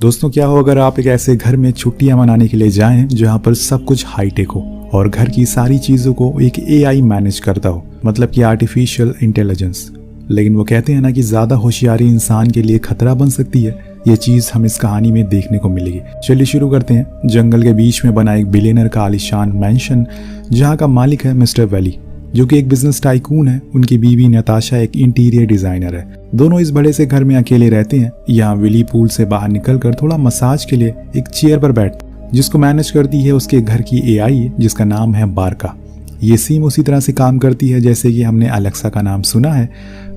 दोस्तों, क्या हो अगर आप एक ऐसे घर में छुट्टियां मनाने के लिए जाएं जहां पर सब कुछ हाईटेक हो और घर की सारी चीजों को एक एआई मैनेज करता हो, मतलब कि आर्टिफिशियल इंटेलिजेंस। लेकिन वो कहते हैं ना कि ज्यादा होशियारी इंसान के लिए खतरा बन सकती है। ये चीज हम इस कहानी में देखने को मिलेगी। चलिए शुरू करते हैं। जंगल के बीच में बना एक बिलियनर का आलीशान मैंशन जहाँ का मालिक है मिस्टर वैली, जो कि एक बिजनेस टाइकून है। उनकी बीवी नताशा एक इंटीरियर डिजाइनर है। दोनों इस बड़े से घर में अकेले रहते हैं। यहाँ विली पूल से बाहर निकलकर थोड़ा मसाज के लिए एक चेयर पर बैठता है, जिसको मैनेज करती है उसके घर की एआई, जिसका नाम है बारका। ये सेम उसी तरह से काम करती है जैसे कि हमने अलेक्सा का नाम सुना है।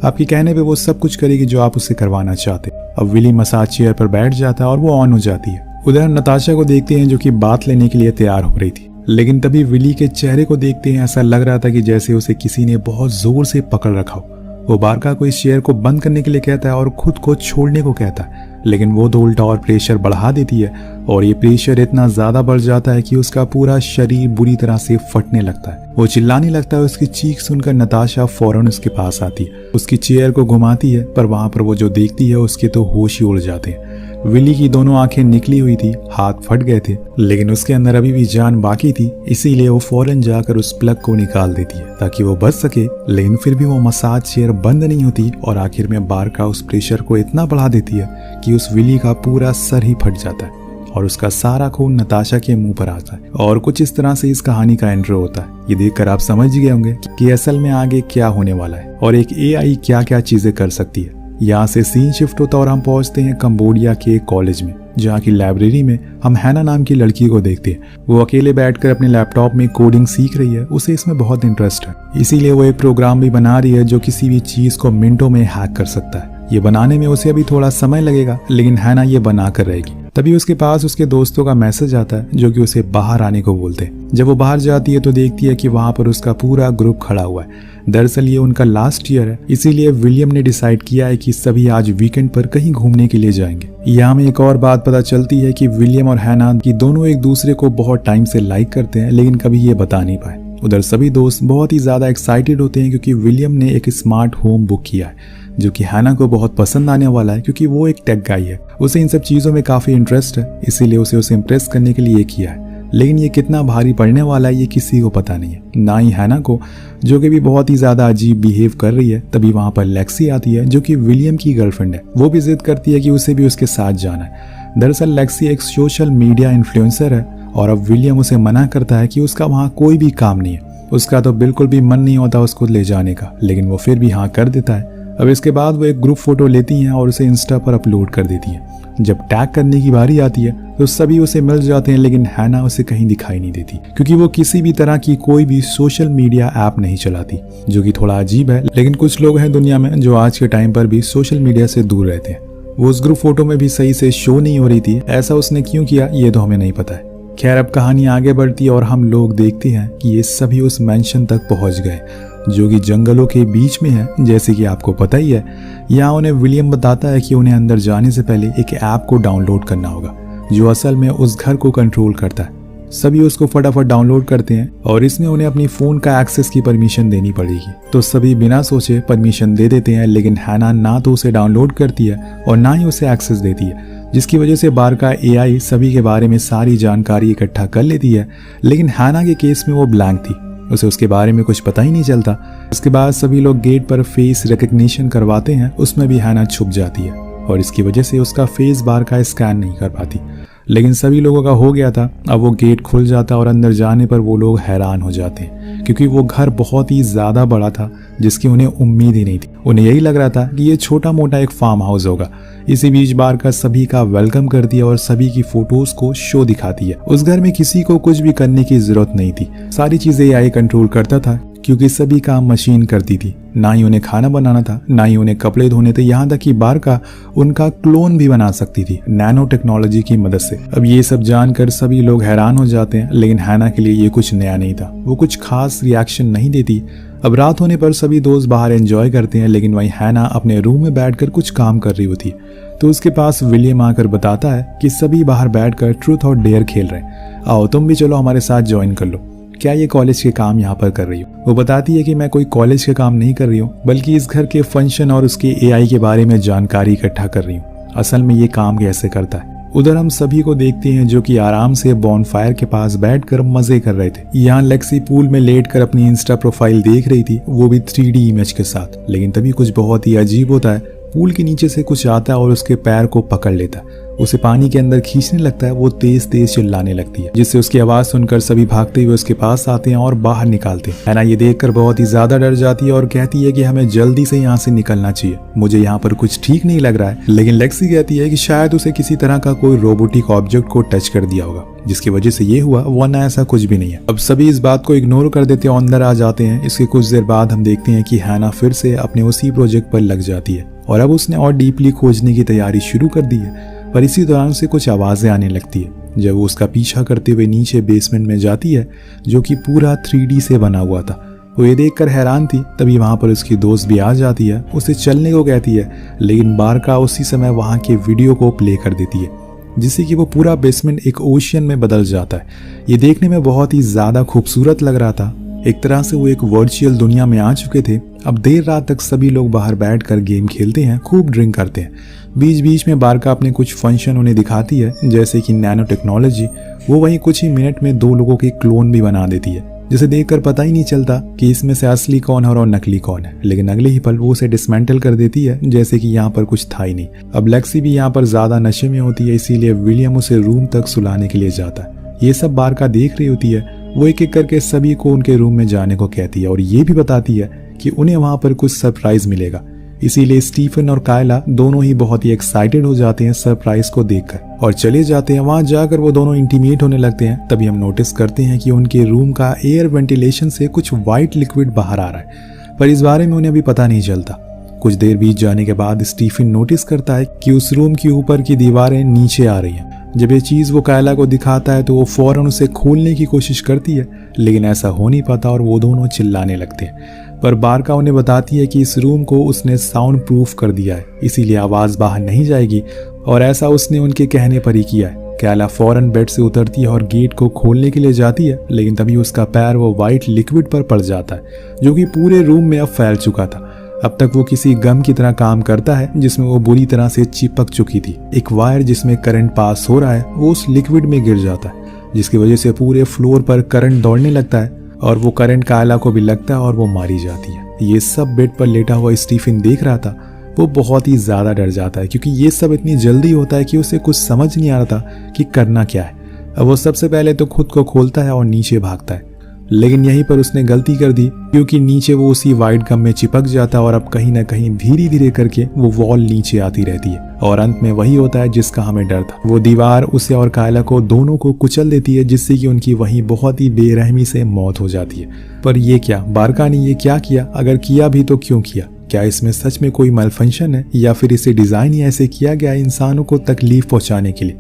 आपके कहने पे वो सब कुछ करेगी जो आप उससे करवाना चाहते। अब विली मसाज चेयर पर बैठ जाता है और वो ऑन हो जाती है। उधर हम नताशा को देखते हैं जो कि बात लेने के लिए तैयार हो रही थी, लेकिन तभी विली के चेहरे को देखते हैं ऐसा लग रहा था कि जैसे उसे किसी ने बहुत जोर से पकड़ रखा हो। वो बारका को इस चेयर को बंद करने के लिए कहता है और खुद को छोड़ने को कहता है, लेकिन वो तो उल्टा और प्रेशर बढ़ा देती है और ये प्रेशर इतना ज्यादा बढ़ जाता है कि उसका पूरा शरीर बुरी तरह से फटने लगता है। वो चिल्लाने लगता है। उसकी चीख सुनकर नताशा फौरन उसके पास आती है, उसकी चेयर को घुमाती है, पर वहां पर वो जो देखती है उसके तो होश ही उड़ जाते हैं। विली की दोनों आंखें निकली हुई थी, हाथ फट गए थे, लेकिन उसके अंदर अभी भी जान बाकी थी। इसीलिए वो फौरन जाकर उस प्लग को निकाल देती है ताकि वो बच सके। लेकिन फिर भी वो मसाज चेयर बंद नहीं होती और आखिर में बारका उस प्रेशर को इतना बढ़ा देती है कि उस विली का पूरा सर ही फट जाता है और उसका सारा खून नताशा के मुंह पर आता है। और कुछ इस तरह से इस कहानी का एंट्रो होता है। ये देखकर आप समझ गए होंगे कि असल में आगे क्या होने वाला है और एक एआई क्या क्या चीजें कर सकती है। यहाँ से सीन शिफ्ट होता और हम पहुंचते हैं कंबोडिया के कॉलेज में, जहाँ की लाइब्रेरी में हम हैना नाम की लड़की को देखते हैं। वो अकेले बैठकर अपने लैपटॉप में कोडिंग सीख रही है। उसे इसमें बहुत इंटरेस्ट है, इसीलिए वो एक प्रोग्राम भी बना रही है जो किसी भी चीज को मिनटों में हैक कर सकता है। ये बनाने में उसे अभी थोड़ा समय लगेगा, लेकिन हैना ये बना कर रहेगी। तभी उसके पास उसके दोस्तों का मैसेज आता है जो कि उसे बाहर आने को बोलते हैं। जब वो बाहर जाती है तो देखती है कि वहां पर उसका पूरा ग्रुप खड़ा हुआ है। दरअसल ये उनका लास्ट ईयर है, इसीलिए विलियम ने डिसाइड किया है कि सभी आज वीकेंड पर कहीं घूमने के लिए जाएंगे। यहाँ में एक और बात पता चलती है कि विलियम और हैना की दोनों एक दूसरे को बहुत टाइम से लाइक करते हैं, लेकिन कभी ये बता नहीं पाए। उधर सभी दोस्त बहुत ही ज्यादा एक्साइटेड होते हैं क्योंकि विलियम ने एक स्मार्ट होम बुक किया है जो कि हैना को बहुत पसंद आने वाला है, क्योंकि वो एक टेक गाई है। उसे इन सब चीजों में काफी इंटरेस्ट है, इसीलिए उसे इम्प्रेस करने के लिए किया है। लेकिन ये कितना भारी पड़ने वाला है ये किसी को पता नहीं है, ना ही हैना को, जो कि भी बहुत ही ज्यादा अजीब बिहेव कर रही है। तभी वहां पर लेक्सी आती है जो कि विलियम की गर्लफ्रेंड है। वो भी जिद करती है कि उसे भी उसके साथ जाना है। दरअसल लेक्सी एक सोशल मीडिया इन्फ्लुएंसर है और अब विलियम उसे मना करता है कि उसका वहाँ कोई भी काम नहीं है। उसका तो बिल्कुल भी मन नहीं होता उसको ले जाने का, लेकिन वो फिर भी हाँ कर देता है। अब इसके बाद वो एक ग्रुप फोटो लेती हैं और उसे इंस्टा पर अपलोड कर देती है। जब टैग करने की बारी आती है तो सभी उसे मिल जाते हैं, लेकिन हैना उसे कहीं दिखाई नहीं देती क्योंकि वो किसी भी तरह की कोई भी सोशल मीडिया ऐप नहीं चलाती, जो कि थोड़ा अजीब है। लेकिन कुछ लोग हैं दुनिया में जो आज के टाइम पर भी सोशल मीडिया से दूर रहते हैं। वो उस ग्रुप फोटो में भी सही से शो नहीं हो रही थी। ऐसा उसने क्यों किया ये तो हमें नहीं पता है। खैर, अब कहानी आगे बढ़ती है और हम लोग देखते हैं कि ये सभी उस मेंशन तक पहुंच गए जो कि जंगलों के बीच में है। जैसे कि आपको पता ही है, यहाँ उन्हें विलियम बताता है कि उन्हें अंदर जाने से पहले एक ऐप को डाउनलोड करना होगा जो असल में उस घर को कंट्रोल करता है। सभी उसको फटाफट डाउनलोड करते हैं और इसमें उन्हें अपनी फोन का एक्सेस की परमिशन देनी पड़ेगी। तो सभी बिना सोचे परमिशन दे देते हैं, लेकिन हैना ना तो उसे डाउनलोड करती है और ना ही उसे एक्सेस देती है, जिसकी वजह से बारका एआई सभी के बारे में सारी जानकारी इकट्ठा कर लेती है। लेकिन हैना के केस में वो ब्लैंक थी, उसे उसके बारे में कुछ पता ही नहीं चलता। उसके बाद सभी लोग गेट पर फेस रिकग्निशन करवाते हैं, उसमें भी हैना छुप जाती है और इसकी वजह से उसका फेस बारका स्कैन नहीं कर पाती। लेकिन सभी लोगों का हो गया था। अब वो गेट खुल जाता और अंदर जाने पर वो लोग हैरान हो जाते हैं क्योंकि वो घर बहुत ही ज्यादा बड़ा था जिसकी उन्हें उम्मीद ही नहीं थी। उन्हें यही लग रहा था कि ये छोटा मोटा एक फार्म हाउस होगा। इसी बीच बारका सभी का वेलकम करती है और सभी की फोटोज को शो दिखाती है। उस घर में किसी को कुछ भी करने की जरूरत नहीं थी, सारी चीजें एआई कंट्रोल करता था क्योंकि सभी काम मशीन करती थी। ना ही उन्हें खाना बनाना था, ना ही उन्हें कपड़े धोने थे, यहाँ तक कि बारका उनका क्लोन भी बना सकती थी नैनो टेक्नोलॉजी की मदद से। अब ये सब जानकर सभी लोग हैरान हो जाते हैं, लेकिन हैना के लिए ये कुछ नया नहीं था। वो कुछ खास रिएक्शन नहीं देती। अब रात होने पर सभी दोस्त बाहर एंजॉय करते हैं, लेकिन वहीं हैना अपने रूम में बैठकर कुछ काम कर रही होती है। तो उसके पास विलियम आकर बताता है कि सभी बाहर बैठकर ट्रूथ और डेयर खेल रहे हैं, आओ तुम भी चलो हमारे साथ ज्वाइन कर लो। क्या ये कॉलेज के काम यहाँ पर कर रही हो? वो बताती है कि मैं कोई कॉलेज के काम नहीं कर रही हूँ, बल्कि इस घर के फंक्शन और उसके एआई के बारे में जानकारी इकट्ठा कर रही हूँ। असल में ये काम कैसे करता है उधर हम सभी को देखते हैं जो कि आराम से बॉनफायर के पास बैठकर मजे कर रहे थे। यहाँ लेक्सी पूल में लेटकर अपनी इंस्टा प्रोफाइल देख रही थी, वो भी 3D इमेज के साथ। लेकिन तभी कुछ बहुत ही अजीब होता है। पूल के नीचे से कुछ आता है और उसके पैर को पकड़ लेता है, उसे पानी के अंदर खींचने लगता है। वो तेज तेज चिल्लाने लगती है, जिससे उसकी आवाज सुनकर सभी भागते हुए उसके पास आते हैं और बाहर निकालते हैं। हैना ये देखकर बहुत ही ज्यादा डर जाती है और कहती है कि हमें जल्दी से यहाँ से निकलना चाहिए, मुझे यहाँ पर कुछ ठीक नहीं लग रहा है। लेकिन लेक्सी कहती है कि शायद उसे किसी तरह का कोई रोबोटिक ऑब्जेक्ट को टच कर दिया होगा, जिसकी वजह से ये हुआ, वरना ऐसा कुछ भी नहीं है। अब सभी इस बात को इग्नोर कर देते हैं और अंदर आ जाते हैं। इसके कुछ देर बाद हम देखते हैं कि हैना फिर से अपने उसी प्रोजेक्ट पर लग जाती है और अब उसने और डीपली खोजने की तैयारी शुरू कर दी है। पर इसी दौरान से कुछ आवाजें आने लगती है। जब वो उसका पीछा करते हुए नीचे बेसमेंट में जाती है, जो कि पूरा 3D से बना हुआ था, वो ये देखकर हैरान थी। तभी वहां पर उसकी दोस्त भी आ जाती है, उसे चलने को कहती है, लेकिन बारका उसी समय वहां के वीडियो को प्ले कर देती है, जिससे कि वो पूरा बेसमेंट एक ओशियन में बदल जाता है। ये देखने में बहुत ही ज्यादा खूबसूरत लग रहा था। एक तरह से वो एक वर्चुअल दुनिया में आ चुके थे। अब देर रात तक सभी लोग बाहर बैठकर गेम खेलते हैं, खूब ड्रिंक करते हैं। बीच बीच में बारका अपने कुछ फंक्शन उन्हें दिखाती है, जैसे कि नैनो टेक्नोलॉजी। वो वहीं कुछ ही मिनट में 2 लोगों के क्लोन भी बना देती है, जिसे देखकर पता ही नहीं चलता कि इसमें से असली कौन है और नकली कौन है। लेकिन अगले ही पल वो उसे डिसमेंटल कर देती है, जैसे कि यहाँ पर कुछ था ही नहीं। अब लेक्सी भी यहाँ पर ज्यादा नशे में होती है, इसीलिए विलियम उसे रूम तक सुलाने के लिए जाता है। ये सब बारका देख रही होती है। वो एक एक करके सभी को उनके रूम में जाने को कहती है और ये भी बताती है कि उन्हें वहां पर कुछ सरप्राइज मिलेगा। इसीलिए स्टीफन और कायला दोनों ही बहुत ही एक्साइटेड हो जाते हैं सरप्राइज को देखकर और चले जाते हैं। वहां जाकर वो दोनों इंटीमेट होने लगते हैं। तभी हम नोटिस करते हैं कि उनके रूम का एयर वेंटिलेशन से कुछ व्हाइट लिक्विड बाहर आ रहा है, पर इस बारे में उन्हें अभी पता नहीं चलता। कुछ देर बीत जाने के बाद स्टीफन नोटिस करता है कि उस रूम की ऊपर की दीवारें नीचे आ रही हैं। जब ये चीज वो कायला को दिखाता है तो वो फौरन उसे खोलने की कोशिश करती है, लेकिन ऐसा हो नहीं पाता और वो दोनों चिल्लाने लगते हैं। पर बारका उन्हें बताती है कि इस रूम को उसने साउंड प्रूफ कर दिया है, इसीलिए आवाज बाहर नहीं जाएगी और ऐसा उसने उनके कहने पर ही किया है। कायला फौरन बेड से उतरती है और गेट को खोलने के लिए जाती है, लेकिन तभी उसका पैर वो व्हाइट लिक्विड पर पड़ जाता है, जो कि पूरे रूम में अब फैल चुका था। अब तक वो किसी गम की तरह काम करता है, जिसमें वो बुरी तरह से चिपक चुकी थी। एक वायर जिसमें करंट पास हो रहा है वो उस लिक्विड में गिर जाता है, जिसकी वजह से पूरे फ्लोर पर करंट दौड़ने लगता है और वो करंट कायला को भी लगता है और वो मारी जाती है। ये सब बेड पर लेटा हुआ स्टीफन देख रहा था। वो बहुत ही ज्यादा डर जाता है, क्योंकि ये सब इतनी जल्दी होता है कि उसे कुछ समझ नहीं आ रहा था कि करना क्या है। अब वो सबसे पहले तो खुद को खोलता है और नीचे भागता है, लेकिन यहीं पर उसने गलती कर दी, क्योंकि नीचे वो उसी वाइट गम में चिपक जाता है और अब कहीं ना कहीं धीरे धीरे करके वो वॉल नीचे आती रहती है और अंत में वही होता है जिसका हमें डर था। वो दीवार उसे और कायला को दोनों को कुचल देती है, जिससे कि उनकी वहीं बहुत ही बेरहमी से मौत हो जाती है। पर ये क्या, बारका ने ये क्या किया? अगर किया भी तो क्यों किया? क्या इसमें सच में कोई malfunction है या फिर इसे डिजाइन ही ऐसे किया गया इंसानों को तकलीफ पहुंचाने के लिए?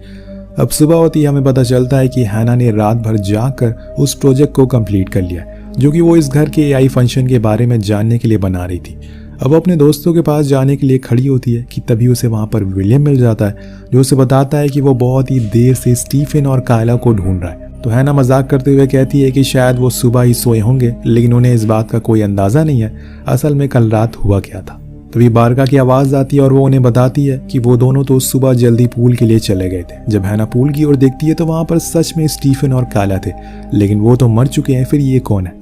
अब सुबह होती है, हमें पता चलता है कि हैना ने रात भर जाकर उस प्रोजेक्ट को कंप्लीट कर लिया, जो कि वो इस घर के एआई फंक्शन के बारे में जानने के लिए बना रही थी। अब वो अपने दोस्तों के पास जाने के लिए खड़ी होती है कि तभी उसे वहां पर विलियम मिल जाता है, जो उसे बताता है कि वो बहुत ही देर से स्टीफन और कायला को ढूंढ रहा है। तो हैना मजाक करते हुए कहती है कि शायद वो सुबह ही सोए होंगे, लेकिन उन्हें इस बात का कोई अंदाजा नहीं है असल में कल रात हुआ क्या था। तभी बारका की आवाज आती है और वो उन्हें बताती है कि वो दोनों तो सुबह जल्दी पूल के लिए चले गए थे। जब हैना पूल की ओर देखती है तो वहां पर सच में स्टीफन और कायला थे, लेकिन वो तो मर चुके हैं, फिर ये कौन है?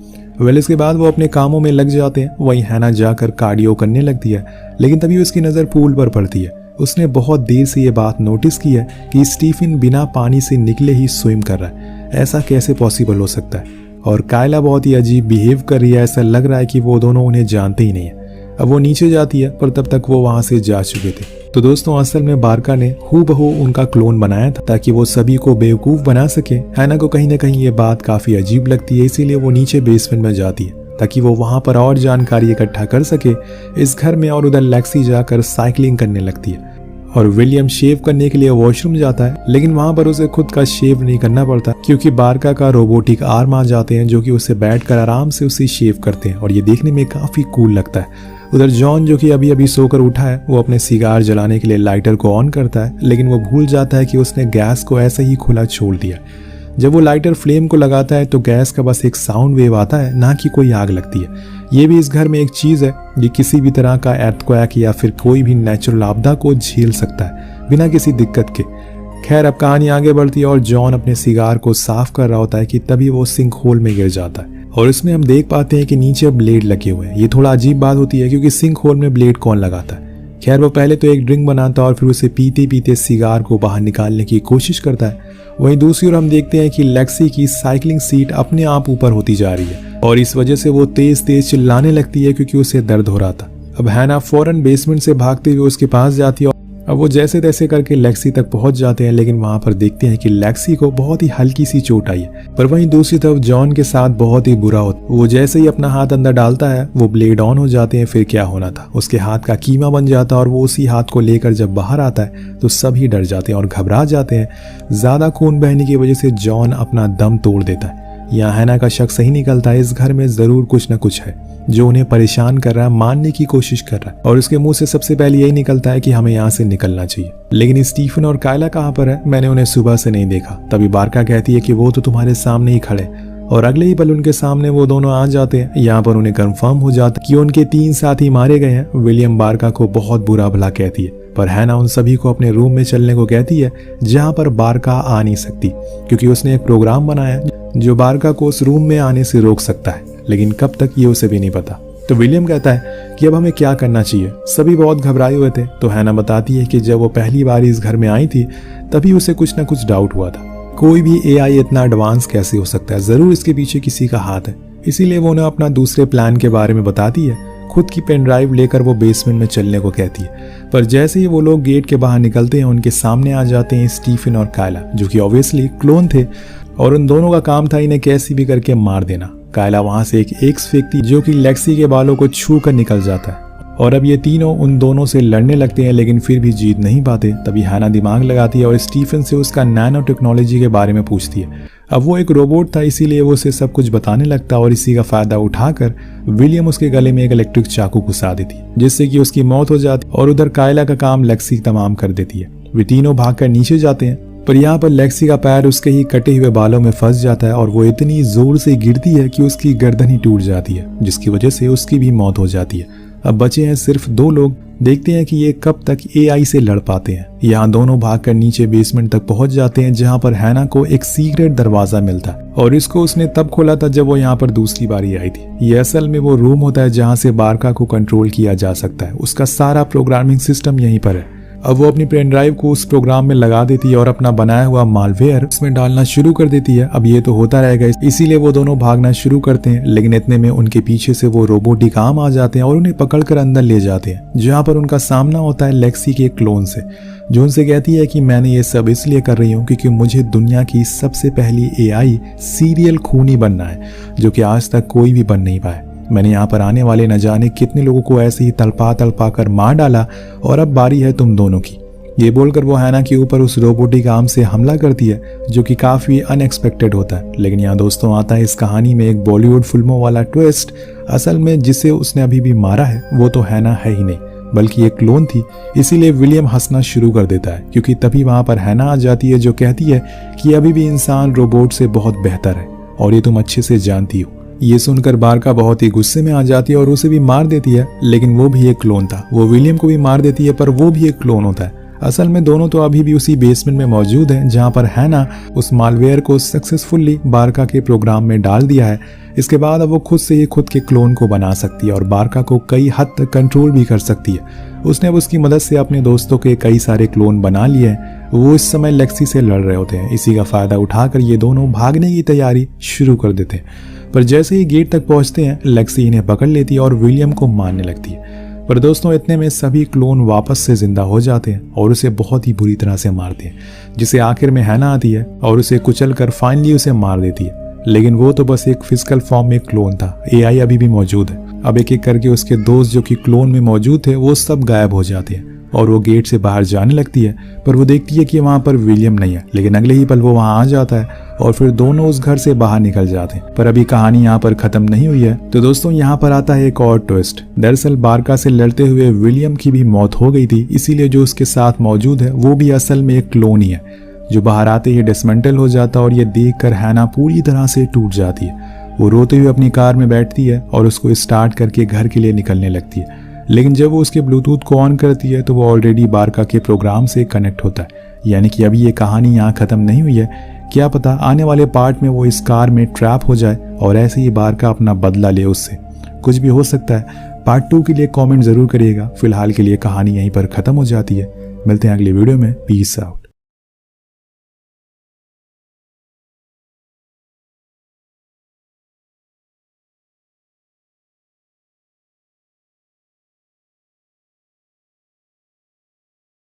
इसके बाद वो अपने कामों में लग जाते हैं। वहीं हैना जाकर कार्डियो करने लगती है, लेकिन तभी उसकी नजर पूल पर पड़ती है। उसने बहुत देर से ये बात नोटिस की है कि स्टीफन बिना पानी से निकले ही स्विम कर रहा है। ऐसा कैसे पॉसिबल हो सकता है? और कायला बहुत ही अजीब बिहेव कर रही है, ऐसा लग रहा है कि वो दोनों उन्हें जानते ही नहीं है। अब वो नीचे जाती है, पर तब तक वो वहां से जा चुके थे। तो दोस्तों, असल में बारका ने हूबहू उनका क्लोन बनाया था ताकि वो सभी को बेवकूफ बना सके। हैना को कहीं ना कहीं ये बात काफी अजीब लगती है, इसीलिए वो नीचे बेसमेंट में जाती है ताकि वो वहां पर और जानकारी इकट्ठा कर सके इस घर में। और उधर लेक्सी जाकर साइकिलिंग करने लगती है और विलियम शेव करने के लिए वॉशरूम जाता है, लेकिन वहां पर उसे खुद का शेव नहीं करना पड़ता, क्योंकि बारका का रोबोटिक आर्म आ जाते हैं, जो कि उसे बैठकर आराम से उसे शेव करते हैं और ये देखने में काफी कूल लगता है। उधर जॉन, जो कि अभी अभी सोकर उठा है, वो अपने सिगार जलाने के लिए लाइटर को ऑन करता है, लेकिन वो भूल जाता है कि उसने गैस को ऐसे ही खुला छोड़ दिया। जब वो लाइटर फ्लेम को लगाता है तो गैस का बस एक साउंड वेव आता है, ना कि कोई आग लगती है। ये भी इस घर में एक चीज है, ये किसी भी तरह का अर्थक्वेक या फिर कोई भी नेचुरल आपदा को झेल सकता है बिना किसी दिक्कत के। खैर अब कहानी आगे बढ़ती है और जॉन अपने सिगार को साफ कर रहा होता है कि तभी वो सिंक होल में गिर जाता है और इसमें हम देख पाते हैं कि नीचे ब्लेड लगे हुए हैं। ये थोड़ा अजीब बात होती है क्योंकि सिंक होल में ब्लेड कौन लगाता है। खैर वो पहले तो एक ड्रिंक बनाता है और फिर उसे पीते पीते सिगार को बाहर निकालने की कोशिश करता है। वहीं दूसरी ओर हम देखते हैं कि लेक्सी की साइकिलिंग सीट अपने आप ऊपर होती जा रही है और इस वजह से वो तेज तेज चिल्लाने लगती है क्योंकि उसे दर्द हो रहा था। अब हैना फौरन बेसमेंट से भागते हुए उसके पास जाती है। अब वो जैसे तैसे करके लेक्सी तक पहुंच जाते हैं, लेकिन वहां पर देखते हैं कि लेक्सी को बहुत ही हल्की सी चोट आई है। पर वहीं दूसरी तरफ जॉन के साथ बहुत ही बुरा होता है। वो जैसे ही अपना हाथ अंदर डालता है वो ब्लेड ऑन हो जाते हैं। फिर क्या होना था, उसके हाथ का कीमा बन जाता है और वो उसी हाथ को लेकर जब बाहर आता है तो सभी डर जाते हैं और घबरा जाते हैं। ज्यादा खून बहने की वजह से जॉन अपना दम तोड़ देता है। यहाँ हैना का शक सही निकलता है, इस घर में जरूर कुछ न कुछ है जो उन्हें परेशान कर रहा है, मानने की कोशिश कर रहा है। और उसके मुंह से सबसे पहले यही निकलता है कि हमें यहाँ से निकलना चाहिए। लेकिन स्टीफन और कायला कहाँ पर है, मैंने उन्हें सुबह से नहीं देखा। तभी बारका कहती है कि वो तो तुम्हारे सामने ही खड़े और अगले ही पल उनके सामने वो दोनों आ जाते हैं। यहाँ पर उन्हें कंफर्म हो जाता है कि उनके 3 साथी मारे गए हैं। विलियम बारका को बहुत बुरा भला कहती है, पर हैना उन सभी को अपने रूम में चलने को कहती है जहाँ पर बारका आ नहीं सकती, क्योंकि उसने एक प्रोग्राम बनाया जो बारका को उस रूम में आने से रोक सकता है, लेकिन कब तक ये उसे भी नहीं पता। तो विलियम कहता है कि अब हमें क्या करना चाहिए। सभी बहुत घबराए हुए थे। तो हैना बताती है कि जब वो पहली बार इस घर में आई थी तभी उसे कुछ ना कुछ डाउट हुआ था। कोई भी एआई इतना एडवांस कैसे हो सकता है, जरूर इसके पीछे किसी का हाथ है। इसीलिए वो उन्हें अपना दूसरे प्लान के बारे में बताती है। खुद की पेन ड्राइव लेकर वो बेसमेंट में चलने को कहती है। पर जैसे ही वो लोग गेट के बाहर निकलते हैं उनके सामने आ जाते हैं स्टीफन और कायला, जो कि ऑब्वियसली क्लोन थे और उन दोनों का काम था इन्हें कैसे भी करके मार देना। कायला वहां से एक एक्स फेंकती जो कि लेक्सी के बालों को छू कर निकल जाता है और अब ये तीनों उन दोनों से लड़ने लगते हैं, लेकिन फिर भी जीत नहीं पाते। तभी हैना दिमाग लगाती है और स्टीफन से उसका नैनो टेक्नोलॉजी के बारे में पूछती है। अब वो एक रोबोट था, इसीलिए वो उसे सब कुछ बताने लगता और इसी का फायदा उठाकर विलियम उसके गले में एक इलेक्ट्रिक चाकू घुसा देती है, जिससे कि उसकी मौत हो जाती और उधर कायला का काम लेक्सी तमाम कर देती है। वे तीनों भागकर नीचे जाते हैं, पर यहाँ पर लेक्सी का पैर उसके ही कटे हुए बालों में फंस जाता है और वो इतनी जोर से गिरती है कि उसकी गर्दन ही टूट जाती है, जिसकी वजह से उसकी भी मौत हो जाती है। अब बचे हैं सिर्फ 2 लोग। देखते हैं कि ये कब तक एआई से लड़ पाते हैं। यहाँ दोनों भागकर नीचे बेसमेंट तक पहुंच जाते हैं, जहाँ पर हैना को एक सीक्रेट दरवाजा मिलता है और इसको उसने तब खोला था जब वो यहाँ पर दूसरी बारी आई थी। ये असल में वो रूम होता है जहाँ से बारका को कंट्रोल किया जा सकता है। उसका सारा प्रोग्रामिंग सिस्टम यहीं पर है। अब वो अपनी पेन ड्राइव को उस प्रोग्राम में लगा देती है और अपना बनाया हुआ मालवेयर उसमें डालना शुरू कर देती है। अब ये तो होता रहेगा, इसीलिए वो दोनों भागना शुरू करते हैं, लेकिन इतने में उनके पीछे से वो रोबोटिक आर्म आ जाते हैं और उन्हें पकड़कर अंदर ले जाते हैं, जहाँ पर उनका सामना होता है लेक्सी के क्लोन से, जो उनसे कहती है कि मैंने ये सब इसलिए कर रही हूँ क्योंकि मुझे दुनिया की सबसे पहली एआई सीरियल खूनी बनना है, जो कि आज तक कोई भी बन नहीं पाया। मैंने यहाँ पर आने वाले न जाने कितने लोगों को ऐसे ही तड़पा तड़पा कर मार डाला और अब बारी है तुम दोनों की। ये बोलकर वो हैना के ऊपर उस रोबोटिक आर्म से हमला करती है, जो कि काफी अनएक्सपेक्टेड होता है। लेकिन यहाँ दोस्तों आता है इस कहानी में एक बॉलीवुड फिल्मों वाला ट्विस्ट। असल में जिसे उसने अभी भी मारा है वो तो हैना है ही नहीं, बल्कि एक क्लोन थी। इसीलिए विलियम हंसना शुरू कर देता है, क्योंकि तभी वहां पर हैना आ जाती है जो कहती है कि अभी भी इंसान रोबोट से बहुत बेहतर है और ये तुम अच्छे से जानती हो। ये सुनकर बारका बहुत ही गुस्से में आ जाती है और उसे भी मार देती है, लेकिन वो भी एक क्लोन था। वो विलियम को भी मार देती है, पर वो भी एक क्लोन होता है। असल में दोनों तो अभी भी उसी बेसमेंट में मौजूद हैं, जहां पर हैना उस मालवेयर को सक्सेसफुली बारका के प्रोग्राम में डाल दिया है। इसके बाद अब वो खुद से ही खुद के क्लोन को बना सकती है और बारका को कई हद तक कंट्रोल भी कर सकती है। उसने अब उसकी मदद से अपने दोस्तों के कई सारे क्लोन बना लिए हैं। वो इस समय लेक्सी से लड़ रहे होते हैं। इसी का फायदा उठाकर ये दोनों भागने की तैयारी शुरू कर देते हैं, पर जैसे ही गेट तक पहुंचते हैं लेक्सी इन्हें पकड़ लेती है और विलियम को मारने लगती है। पर दोस्तों इतने में सभी क्लोन वापस से जिंदा हो जाते हैं और उसे बहुत ही बुरी तरह से मारते हैं, जिसे आखिर में हैना आती है और उसे कुचलकर फाइनली उसे मार देती है। लेकिन वो तो बस एक फिजिकल फॉर्म में क्लोन था, एआई अभी भी मौजूद है। अब एक एक करके उसके दोस्त जो कि क्लोन में मौजूद थे वो सब गायब हो जाते हैं और वो गेट से बाहर जाने लगती है, पर वो देखती है कि वहां पर विलियम नहीं है। लेकिन अगले ही पल वो वहां आ जाता है और फिर दोनों उस घर से बाहर निकल जाते हैं। पर अभी कहानी यहाँ पर खत्म नहीं हुई है। तो दोस्तों यहाँ पर आता है एक और ट्विस्ट। दरअसल बारका से लड़ते हुए विलियम की भी मौत हो गई थी, इसीलिए जो उसके साथ मौजूद है वो भी असल में एक क्लोन ही है, जो बाहर आते ही डिसमेंटल हो जाता है और ये देख कर हैना पूरी तरह से टूट जाती है। वो रोते हुए अपनी कार में बैठती है और उसको स्टार्ट करके घर के लिए निकलने लगती है। लेकिन जब वो उसके ब्लूटूथ को ऑन करती है तो वो ऑलरेडी बारका के प्रोग्राम से कनेक्ट होता है। यानी कि अभी ये कहानी यहाँ ख़त्म नहीं हुई है, क्या पता आने वाले पार्ट में वो इस कार में ट्रैप हो जाए और ऐसे ही बार का अपना बदला ले उससे। कुछ भी हो सकता है। पार्ट 2 के लिए कमेंट ज़रूर करिएगा। फिलहाल के लिए कहानी यहीं पर ख़त्म हो जाती है। मिलते हैं अगले वीडियो में। Peace out.